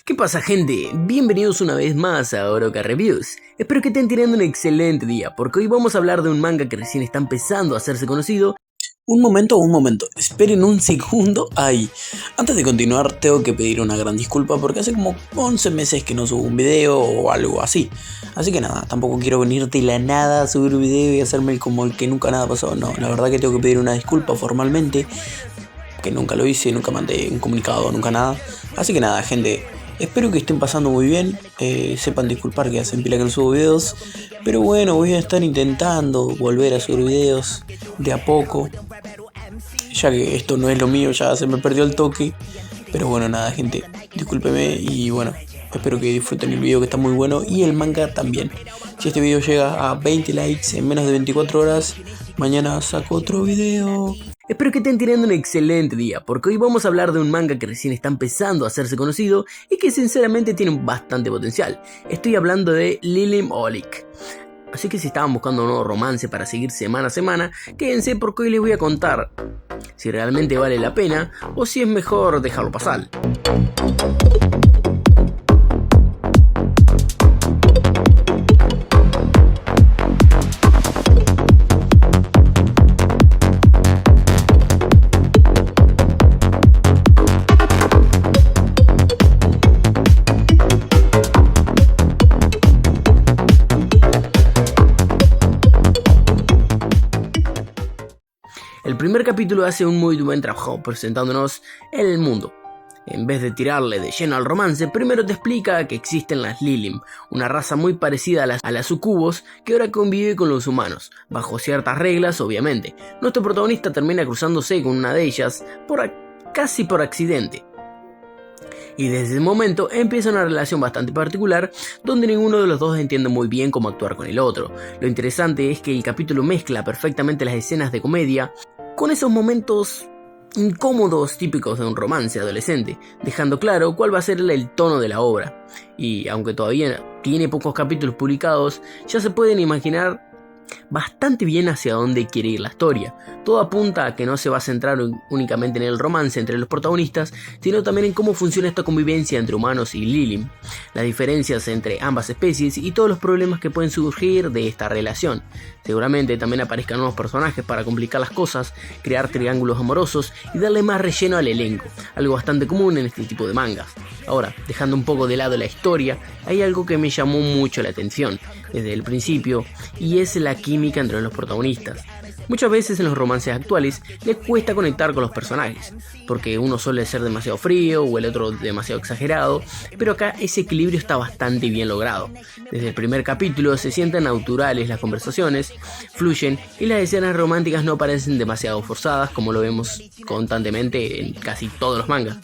¿Qué pasa, gente? Bienvenidos una vez más a Oroka Reviews. Espero que estén teniendo un excelente día, porque hoy vamos a hablar de un manga que recién está empezando a hacerse conocido. Un momento, esperen un segundo. Antes de continuar tengo que pedir una gran disculpa porque hace como 11 meses que no subo un video o algo así. Así que nada, tampoco quiero venir de la nada a subir un video y hacerme como el que nunca nada pasó. No, la verdad que tengo que pedir una disculpa formalmente, que nunca lo hice, nunca mandé un comunicado, nunca nada. Así que nada, gente, espero que estén pasando muy bien. Sepan disculpar que hacen pila que no subo videos, pero bueno, voy a estar intentando volver a subir videos de a poco, ya que esto no es lo mío, ya se me perdió el toque. Pero bueno, nada, gente, discúlpeme y bueno, espero que disfruten el video, que está muy bueno, y el manga también. Si este video llega a 20 likes en menos de 24 horas, mañana saco otro video. Espero que estén teniendo un excelente día, porque hoy vamos a hablar de un manga que recién está empezando a hacerse conocido y que sinceramente tiene bastante potencial. Estoy hablando de Lilim Olik. Así que si estaban buscando un nuevo romance para seguir semana a semana, quédense porque hoy les voy a contar si realmente vale la pena o si es mejor dejarlo pasar. El primer capítulo hace un muy buen trabajo presentándonos el mundo. En vez de tirarle de lleno al romance, primero te explica que existen las Lilim, una raza muy parecida a las sucubos que ahora convive con los humanos, bajo ciertas reglas obviamente. Nuestro protagonista termina cruzándose con una de ellas casi por accidente. Y desde ese momento empieza una relación bastante particular donde ninguno de los dos entiende muy bien cómo actuar con el otro. Lo interesante es que el capítulo mezcla perfectamente las escenas de comedia con esos momentos incómodos típicos de un romance adolescente, dejando claro cuál va a ser el tono de la obra. Y aunque todavía tiene pocos capítulos publicados, ya se pueden imaginar bastante bien hacia dónde quiere ir la historia. Todo apunta a que no se va a centrar únicamente en el romance entre los protagonistas, sino también en cómo funciona esta convivencia entre humanos y Lilim, las diferencias entre ambas especies y todos los problemas que pueden surgir de esta relación. Seguramente también aparezcan nuevos personajes para complicar las cosas, crear triángulos amorosos y darle más relleno al elenco, algo bastante común en este tipo de mangas. Ahora, dejando un poco de lado la historia, hay algo que me llamó mucho la atención desde el principio, y es la química entre los protagonistas. Muchas veces en los romances actuales les cuesta conectar con los personajes, porque uno suele ser demasiado frío o el otro demasiado exagerado, pero acá ese equilibrio está bastante bien logrado. Desde el primer capítulo se sienten naturales las conversaciones, fluyen y las escenas románticas no parecen demasiado forzadas como lo vemos constantemente en casi todos los mangas.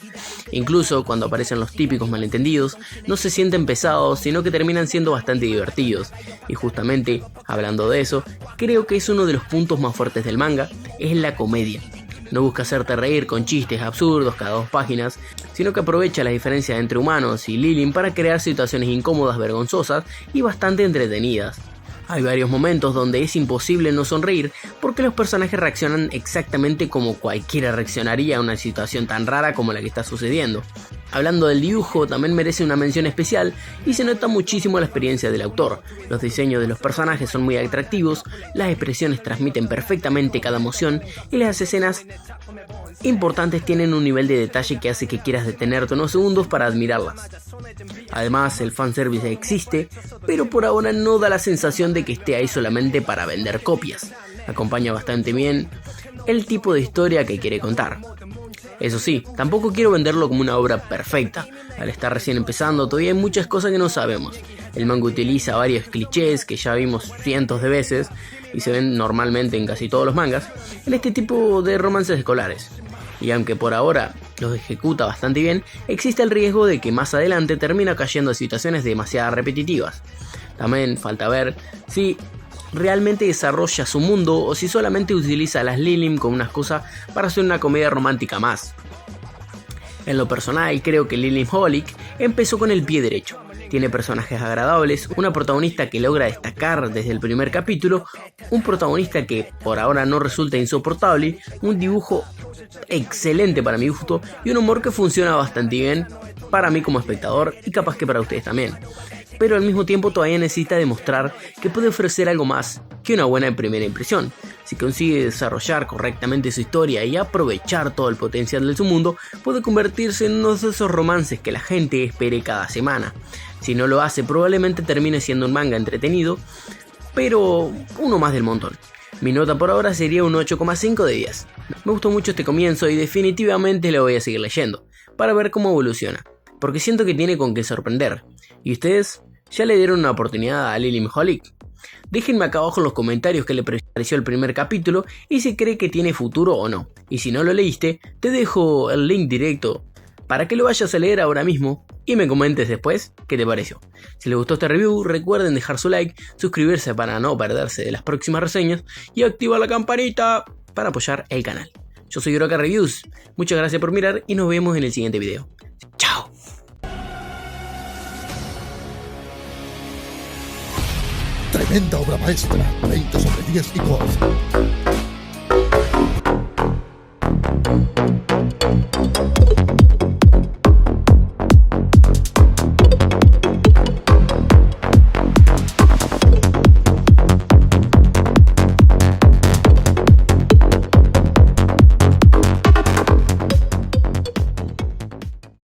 Incluso cuando aparecen los típicos malentendidos, no se sienten pesados, sino que terminan siendo bastante divertidos. Y justamente, hablando de eso, creo que es uno de los puntos más fuertes del manga, es la comedia. No busca hacerte reír con chistes absurdos cada 2 páginas, sino que aprovecha las diferencias entre humanos y Lilim para crear situaciones incómodas, vergonzosas y bastante entretenidas. Hay varios momentos donde es imposible no sonreír porque los personajes reaccionan exactamente como cualquiera reaccionaría a una situación tan rara como la que está sucediendo. Hablando del dibujo, también merece una mención especial y se nota muchísimo la experiencia del autor. Los diseños de los personajes son muy atractivos, las expresiones transmiten perfectamente cada emoción y las escenas importantes tienen un nivel de detalle que hace que quieras detenerte unos segundos para admirarlas. Además, el fanservice existe, pero por ahora no da la sensación de que esté ahí solamente para vender copias. Acompaña bastante bien el tipo de historia que quiere contar. Eso sí, tampoco quiero venderlo como una obra perfecta. Al estar recién empezando, todavía hay muchas cosas que no sabemos. El manga utiliza varios clichés que ya vimos cientos de veces y se ven normalmente en casi todos los mangas en este tipo de romances escolares. Y aunque por ahora los ejecuta bastante bien, existe el riesgo de que más adelante termina cayendo en situaciones demasiado repetitivas. También falta ver si realmente desarrolla su mundo o si solamente utiliza a las Lilim como una excusa para hacer una comedia romántica más. En lo personal, creo que Lily Holick empezó con el pie derecho. Tiene personajes agradables, una protagonista que logra destacar desde el primer capítulo, un protagonista que por ahora no resulta insoportable, un dibujo excelente para mi gusto y un humor que funciona bastante bien para mí como espectador y capaz que para ustedes también. Pero al mismo tiempo todavía necesita demostrar que puede ofrecer algo más que una buena primera impresión. Si consigue desarrollar correctamente su historia y aprovechar todo el potencial de su mundo, puede convertirse en uno de esos romances que la gente espere cada semana. Si no lo hace, probablemente termine siendo un manga entretenido, pero uno más del montón. Mi nota por ahora sería un 8,5 de 10. Me gustó mucho este comienzo y definitivamente lo voy a seguir leyendo, para ver cómo evoluciona, porque siento que tiene con qué sorprender. ¿Y ustedes? ¿Ya le dieron una oportunidad a Lily Holick? Déjenme acá abajo en los comentarios qué le pareció el primer capítulo y si cree que tiene futuro o no. Y si no lo leíste, te dejo el link directo para que lo vayas a leer ahora mismo y me comentes después qué te pareció. Si les gustó este review, recuerden dejar su like, suscribirse para no perderse de las próximas reseñas y activar la campanita para apoyar el canal. Yo soy Hiroka Reviews, muchas gracias por mirar y nos vemos en el siguiente video. ¡Chao! Tremenda obra maestra, 20/10 y God.